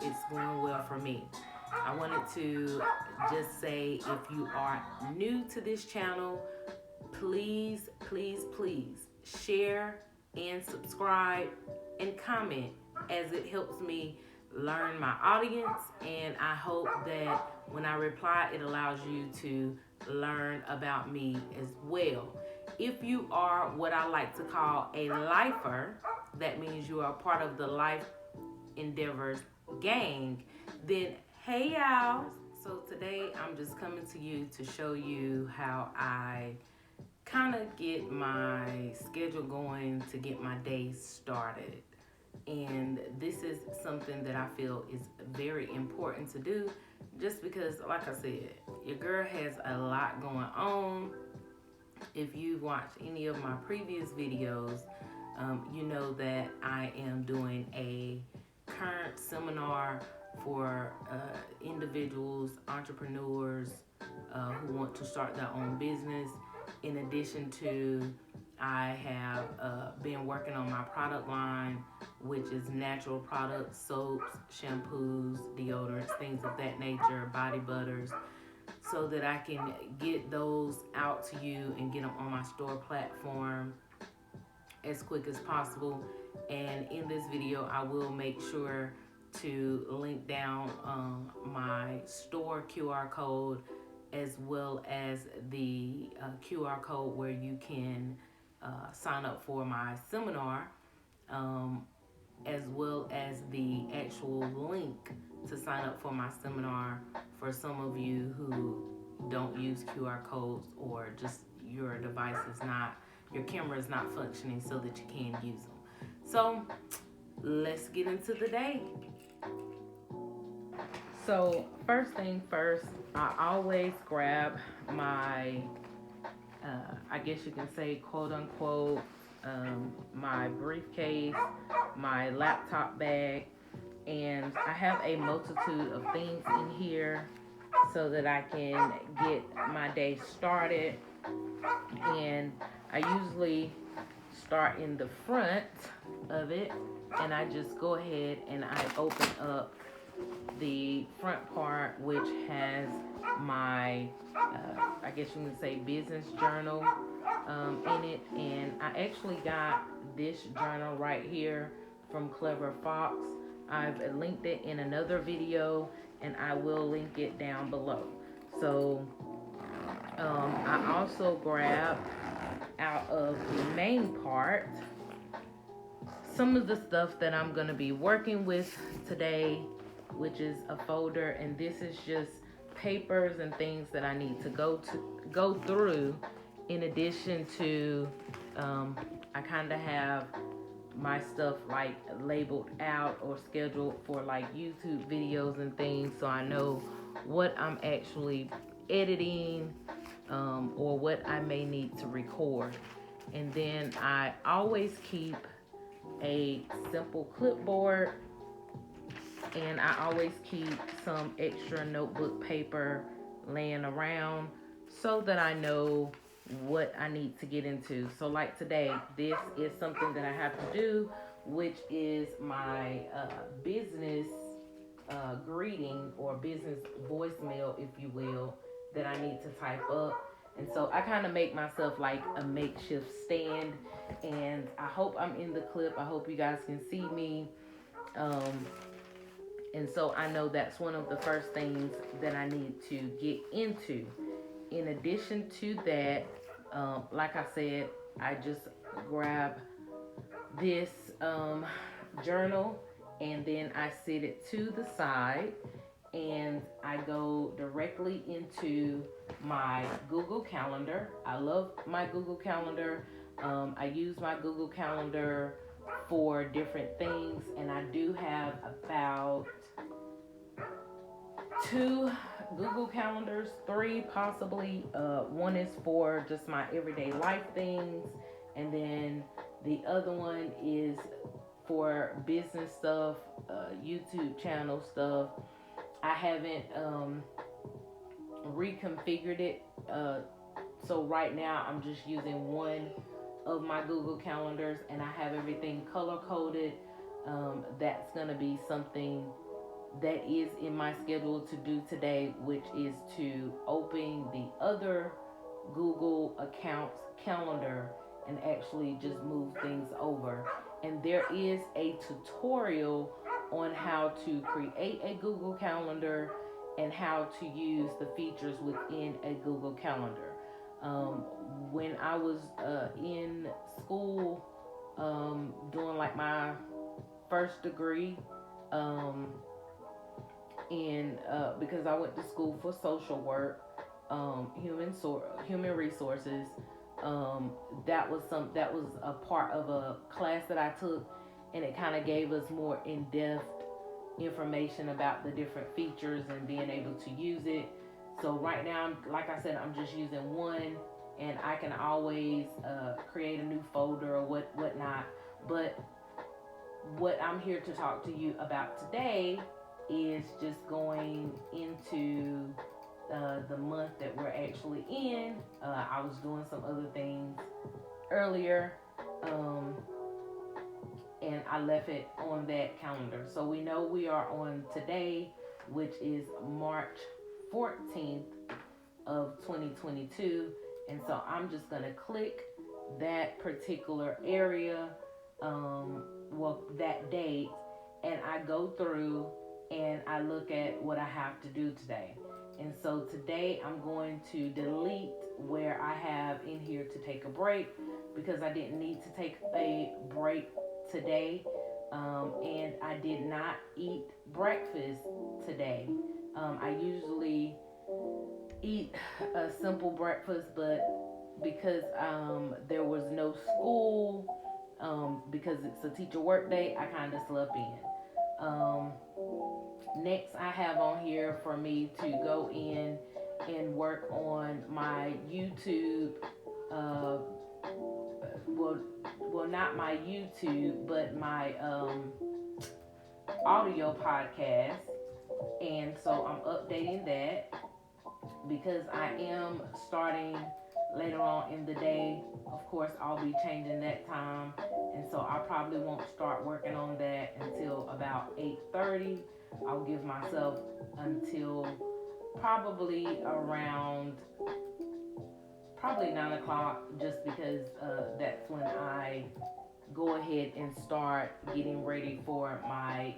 it's going well for me. I wanted to just say, if you are new to this channel, please, please, please share and subscribe and comment, as it helps me learn my audience, and I hope that when I reply, it allows you to learn about me as well. If you are what I like to call a lifer, that means you are part of the Life Endeavors gang, then hey y'all. So today I'm just coming to you to show you how I kind of get my schedule going to get my day started. And this is something that I feel is very important to do, just because, like I said, your girl has a lot going on. If you've watched any of my previous videos, you know that I am doing a current seminar for individuals, entrepreneurs who want to start their own business. In addition to, I have been working on my product line, which is natural products, soaps, shampoos, deodorants, things of that nature, body butters, so that I can get those out to you and get them on my store platform as quick as possible. And in this video, I will make sure to link down my store QR code, as well as the QR code where you can sign up for my seminar, as well as the actual link to sign up for my seminar for some of you who don't use QR codes, or just your device is not, your camera is not functioning so that you can use them. So let's get into the day. So first thing first, I always grab my, I guess you can say, quote unquote, my briefcase, my laptop bag, and I have a multitude of things in here so that I can get my day started. And I usually start in the front of it, and I just go ahead and I open up the front part, which has my, I guess you can say, business journal in it. And I actually got this journal right here from Clever Fox. I've linked it in another video, and I will link it down below. So I also grabbed out of the main part some of the stuff that I'm going to be working with today, which is a folder, and this is just papers and things that I need to go through. In addition to, I kind of have my stuff like labeled out or scheduled for like YouTube videos and things, so I know what I'm actually editing, or what I may need to record. And then I always keep a simple clipboard, and I always keep some extra notebook paper laying around so that I know what I need to get into. So like today, this is something that I have to do, which is my business greeting, or business voicemail, if you will, that I need to type up. And so I kind of make myself like a makeshift stand, and I hope I'm in the clip. I hope you guys can see me. And so I know that's one of the first things that I need to get into. In addition to that, like I said, I just grab this journal, and then I set it to the side, and I go directly into my Google Calendar. I love my Google Calendar. I use my Google Calendar for different things, and I do have about 2 Google Calendars, 3 possibly. One is for just my everyday life things, and then the other one is for business stuff, YouTube channel stuff. I haven't reconfigured it, so right now I'm just using one of my Google Calendars, and I have everything color coded. That's gonna be something that is in my schedule to do today, which is to open the other Google accounts calendar and actually just move things over. And there is a tutorial on how to create a Google Calendar and how to use the features within a Google Calendar. Um, when I was in school, doing like my first degree, um, in because I went to school for social work, human resources. That was a part of a class that I took, and it kind of gave us more in depth information about the different features and being able to use it. So right now, like I said, I'm just using one, and I can always create a new folder or whatnot. But what I'm here to talk to you about today is just going into the month that we're actually in. I was doing some other things earlier, um, and I left it on that calendar. So we know we are on today, which is March 14th of 2022. And so I'm just going to click that particular area, that date, and I go through and I look at what I have to do today. And so today I'm going to delete where I have in here to take a break, because I didn't need to take a break today. And I did not eat breakfast today. I usually eat a simple breakfast, but because there was no school, because it's a teacher work day, I kind of slept in. Next, I have on here for me to go in and work on my YouTube. Well, not my YouTube, but my audio podcast. And so I'm updating that, because I am starting later on in the day. Of course, I'll be changing that time, and so I probably won't start working on that until about 8:30. I'll give myself until probably around 9 o'clock, just because that's when I go ahead and start getting ready for my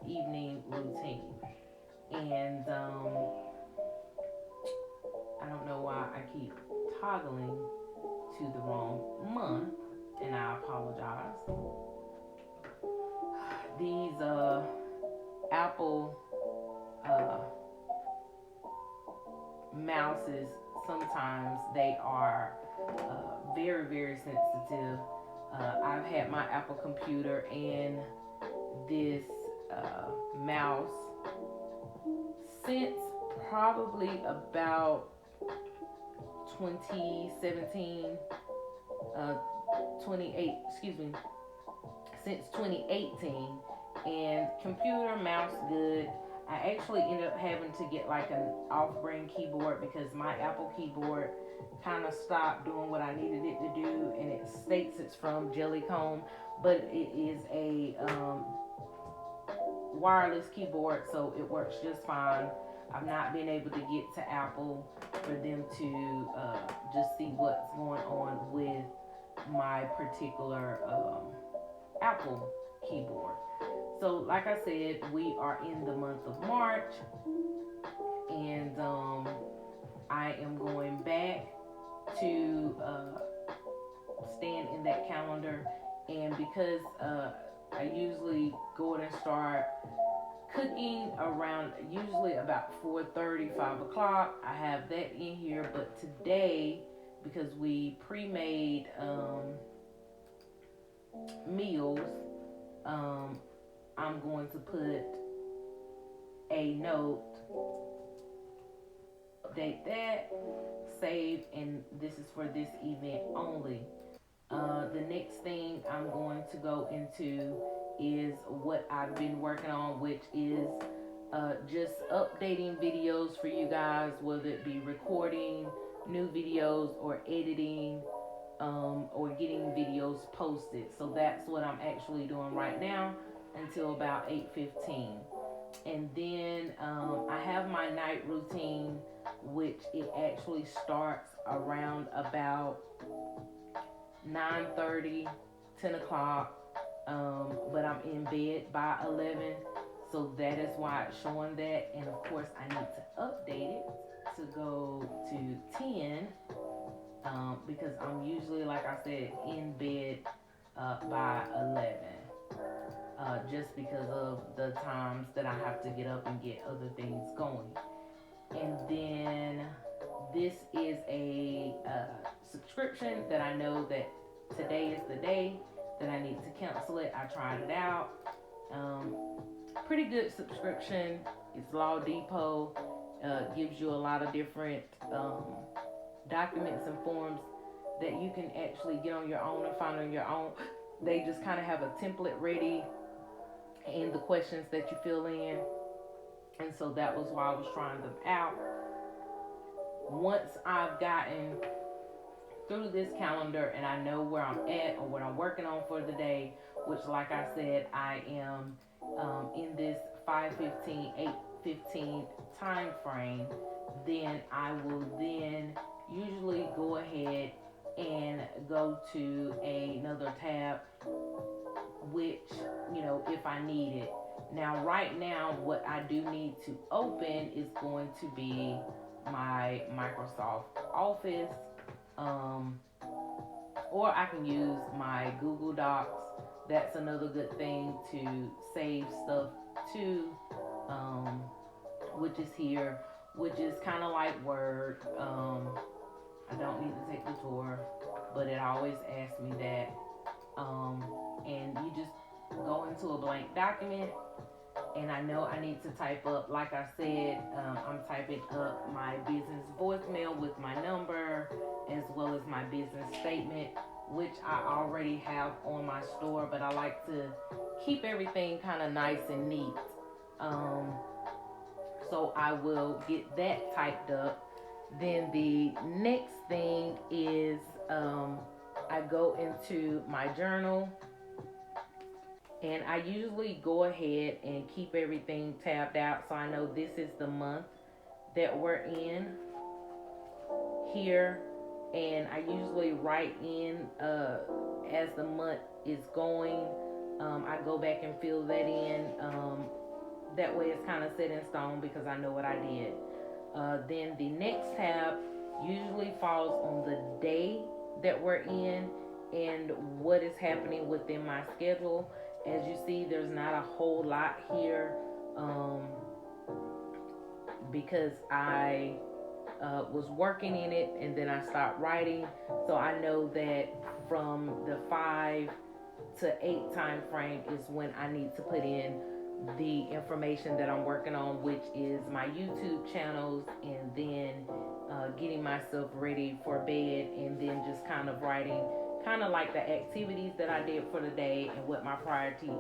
evening routine. And I don't know why I keep toggling to the wrong month, and I apologize. These Apple mouses, sometimes they are very, very sensitive. I've had my Apple computer and this mouse since probably about 2017, 2018, and computer, mouse, good. I actually ended up having to get like an off-brand keyboard, because my Apple keyboard kind of stopped doing what I needed it to do, and it states it's from Jellycomb, but it is a wireless keyboard, so it works just fine. I've not been able to get to Apple for them to just see what's going on with my particular Apple keyboard. So like I said, we are in the month of March, and I am going back to stand in that calendar. And because I usually go and start cooking around usually about 4:30, 5 o'clock, I have that in here. But today, because we pre-made meals, I'm going to put a note, update that, save, and this is for this event only. The next thing I'm going to go into is what I've been working on, which is just updating videos for you guys, whether it be recording new videos or editing, or getting videos posted. So that's what I'm actually doing right now until about 8:15. And then I have my night routine, which it actually starts around about 9:30, 10 o'clock. But I'm in bed by 11. So that is why it's showing that. And of course, I need to update it to go to 10, because I'm usually, like I said, in bed by 11. Just because of the times that I have to get up and get other things going. And then this is a subscription that I know that today is the day that I need to cancel it. I tried it out. Pretty good subscription. It's Law Depot. Gives you a lot of different documents and forms that you can actually get on your own and find on your own. They just kind of have a template ready and the questions that you fill in. And so that was why I was trying them out. Once I've gotten through this calendar and I know where I'm at or what I'm working on for the day, which, like I said, I am in this 5:15, 8:15 time frame, then I will then usually go ahead and go to another tab, which, if I need it. Now, right now, what I do need to open is going to be my Microsoft Office, or I can use my Google Docs. That's another good thing to save stuff to, which is here, which is kind of like Word. I don't need to take the tour, but it always asks me that. And you just go into a blank document, and I know I need to type up, like I said, I'm typing up my business voicemail with my number, as well as my business statement, which I already have on my store, but I like to keep everything kind of nice and neat. So I will get that typed up. Then the next thing is I go into my journal, and I usually go ahead and keep everything tabbed out, so I know this is the month that we're in here. And I usually write in as the month is going. I go back and fill that in. That way it's kind of set in stone because I know what I did. Then the next tab usually falls on the day that we're in and what is happening within my schedule. As you see, there's not a whole lot here because I was working in it and then I stopped writing. So I know that from the 5 to 8 time frame is when I need to put in the information that I'm working on, which is my YouTube channels, and then getting myself ready for bed, and then just kind of writing kind of like the activities that I did for the day and what my priorities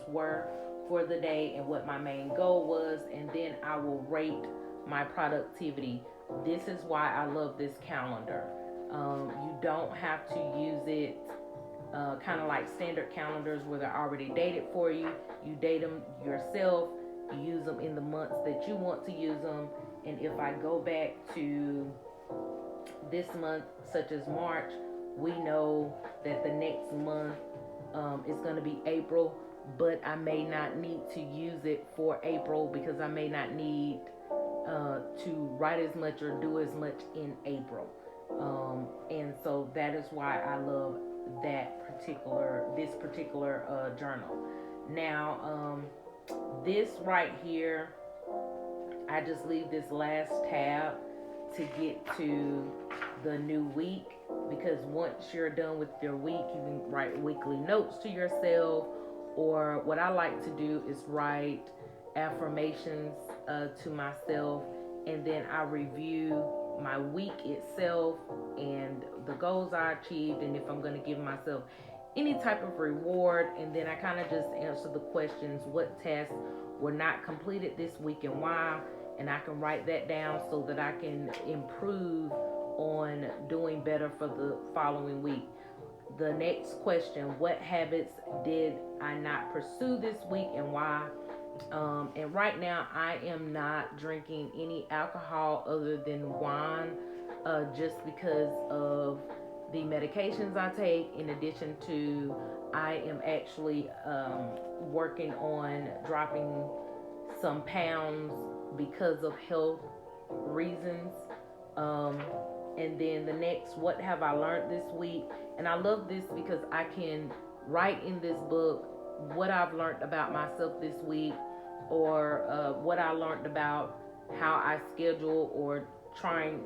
were for the day and what my main goal was, and then I will rate my productivity. This is why I love this calendar. You don't have to use it kind of like standard calendars where they're already dated for you. You date them yourself. You use them in the months that you want to use them. And if I go back to this month, such as March, we know that the next month is going to be April, but I may not need to use it for April because I may not need to write as much or do as much in April. And so that is why I love this particular journal. Now, this right here, I just leave this last tab to get to the new week, because once you're done with your week, you can write weekly notes to yourself, or what I like to do is write affirmations to myself, and then I review my week itself and the goals I achieved, and if I'm going to give myself any type of reward, and then I kind of just answer the questions: what tasks were not completed this week and why, and I can write that down so that I can improve on doing better for the following week. The next question: what habits did I not pursue this week and why? And right now, I am not drinking any alcohol other than wine, just because of the medications I take. In addition to, I am actually working on dropping some pounds because of health reasons. Um, and then the next, what have I learned this week? And I love this because I can write in this book what I've learned about myself this week, or what I learned about how I schedule, or trying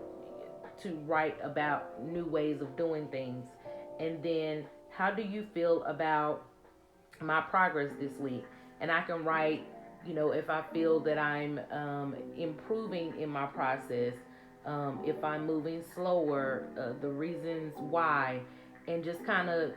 to write about new ways of doing things. And then, how do you feel about my progress this week? And I can write, if I feel that I'm improving in my process, if I'm moving slower, the reasons why, and just kind of,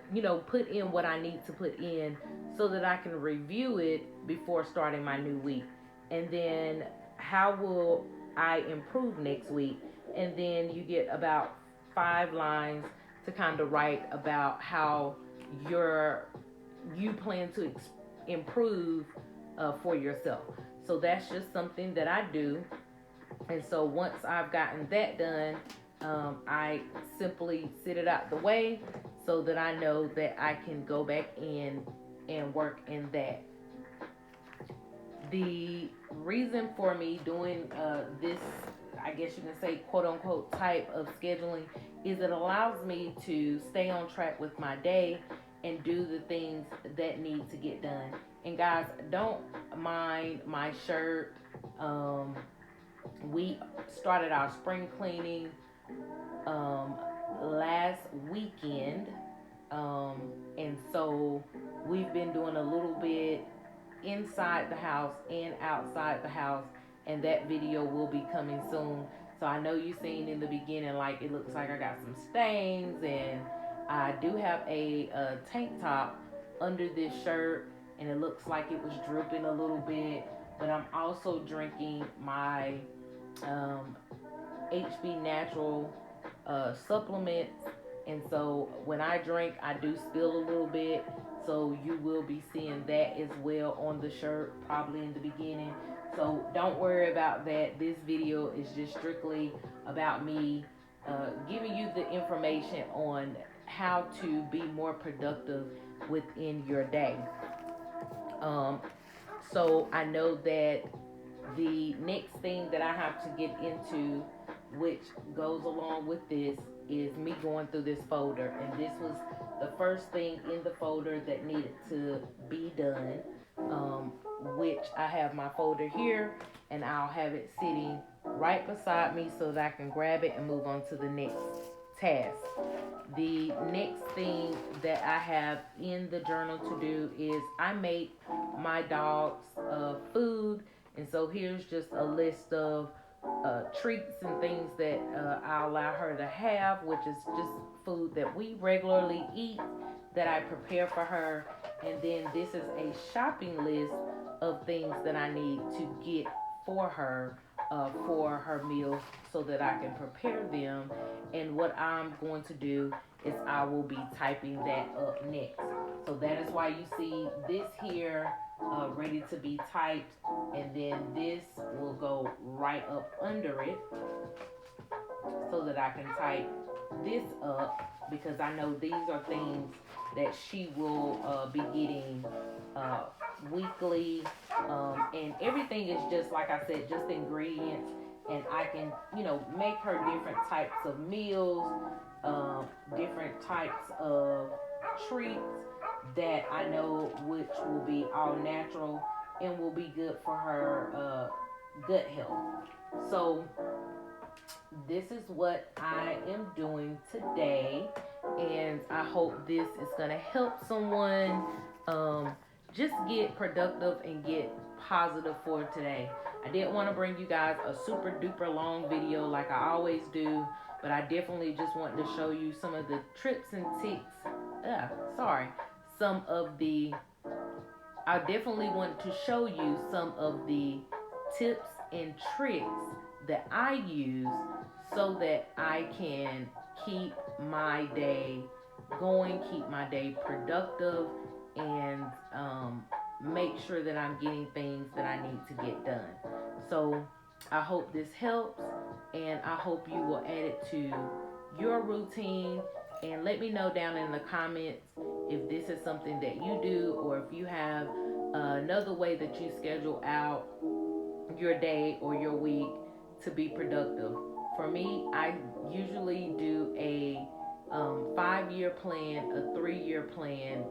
put in what I need to put in so that I can review it before starting my new week. And then, how will I improve next week? And then you get about 5 lines to kind of write about how your you plan to improve for yourself. So that's just something that I do. And so once I've gotten that done, I simply sit it out the way so that I know that I can go back in and work in that. The reason for me doing this, I guess you can say, quote unquote, type of scheduling, is it allows me to stay on track with my day and do the things that need to get done. And guys, don't mind my shirt. We started our spring cleaning last weekend. And so we've been doing a little bit inside the house and outside the house, and that video will be coming soon. So I know you seen in the beginning, like, it looks like I got some stains, and I do have a tank top under this shirt, and it looks like it was dripping a little bit. But I'm also drinking my HB Natural supplements, and so when I drink, I do spill a little bit. So you will be seeing that as well on the shirt, probably in the beginning. So don't worry about that. This video is just strictly about me giving you the information on how to be more productive within your day. So I know that the next thing that I have to get into, which goes along with this, is me going through this folder. And this was the first thing in the folder that needed to be done, which I have my folder here, and I'll have it sitting right beside me so that I can grab it and move on to the next task. The next thing that I have in the journal to do is I make my dogs food. And so here's just a list of treats and things that I allow her to have, which is just food that we regularly eat that I prepare for her. And then this is a shopping list of things that I need to get for her meals so that I can prepare them. And what I'm going to do is I will be typing that up next. So that is why you see this here ready to be typed, and then this will go right up under it so that I can type this up, because I know these are things that she will be getting weekly, and everything is just, like I said, just ingredients, and I can make her different types of meals, different types of treats that I know which will be all natural and will be good for her gut health. So this is what I am doing today, and I hope this is going to help someone just get productive and get positive for today. I didn't want to bring you guys a super duper long video like I always do, but I definitely just want to show you some of the trips and tips. I definitely want to show you some of the tips and tricks that I use so that I can keep my day going, keep my day productive, and make sure that I'm getting things that I need to get done. So I hope this helps, and I hope you will add it to your routine. And let me know down in the comments if this is something that you do, or if you have another way that you schedule out your day or your week to be productive. For me, I usually do a 5-year plan, a 3-year plan.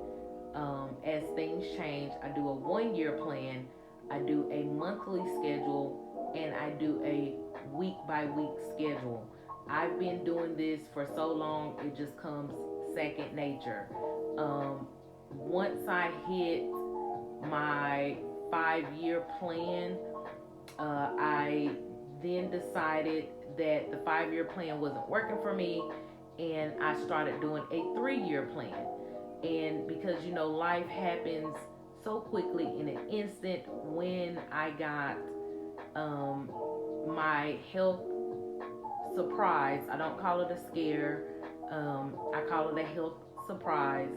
As things change, I do a 1-year plan, I do a monthly schedule, and I do a week by week schedule. I've been doing this for so long, it just comes second nature. Once I hit my 5-year plan, I then decided that the 5-year plan wasn't working for me, and I started doing a 3-year plan. And because life happens so quickly in an instant, when I got my health surprise, I don't call it a scare, I call it a health surprise.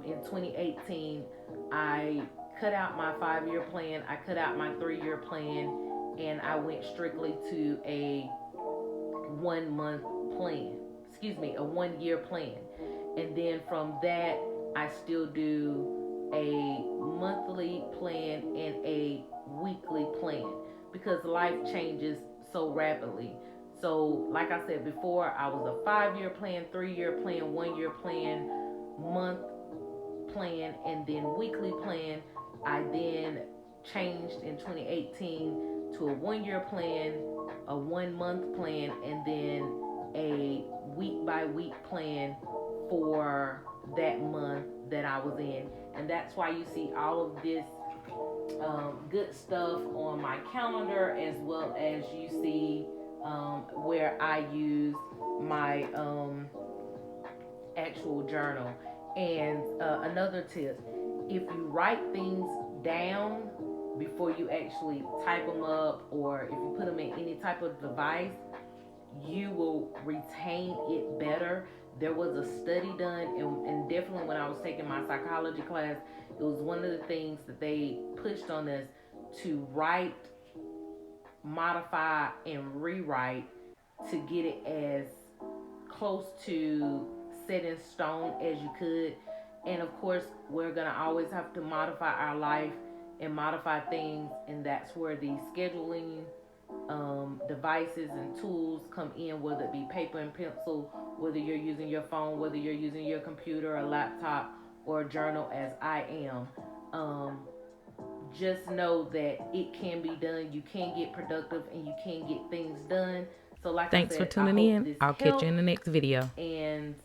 In 2018, I cut out my 5-year plan, I cut out my 3-year plan, and I went strictly to a 1-month plan. Excuse me, a 1-year plan. And then from that, I still do a monthly plan and a weekly plan, because life changes so rapidly. So, like I said before, I was a 5-year plan, 3-year plan, 1-year plan, month plan, and then weekly plan. I then changed in 2018 to a 1-year plan, a 1-month plan, and then a week by week plan for that month that I was in. And that's why you see all of this good stuff on my calendar, as well as you see where I use my actual journal. And another tip, if you write things down before you actually type them up, or if you put them in any type of device, you will retain it better. There was a study done, and definitely when I was taking my psychology class, it was one of the things that they pushed on us, to write, modify, and rewrite, to get it as close to set in stone as you could. And of course, we're going to always have to modify our life and modify things, and that's where the scheduling devices and tools come in, whether it be paper and pencil, whether you're using your phone, whether you're using your computer or laptop or a journal, as I am. Just know that it can be done. You can get productive, and you can get things done. So like Thanks I for said, I tuning hope in. this I'll catch you helped. in the next video. And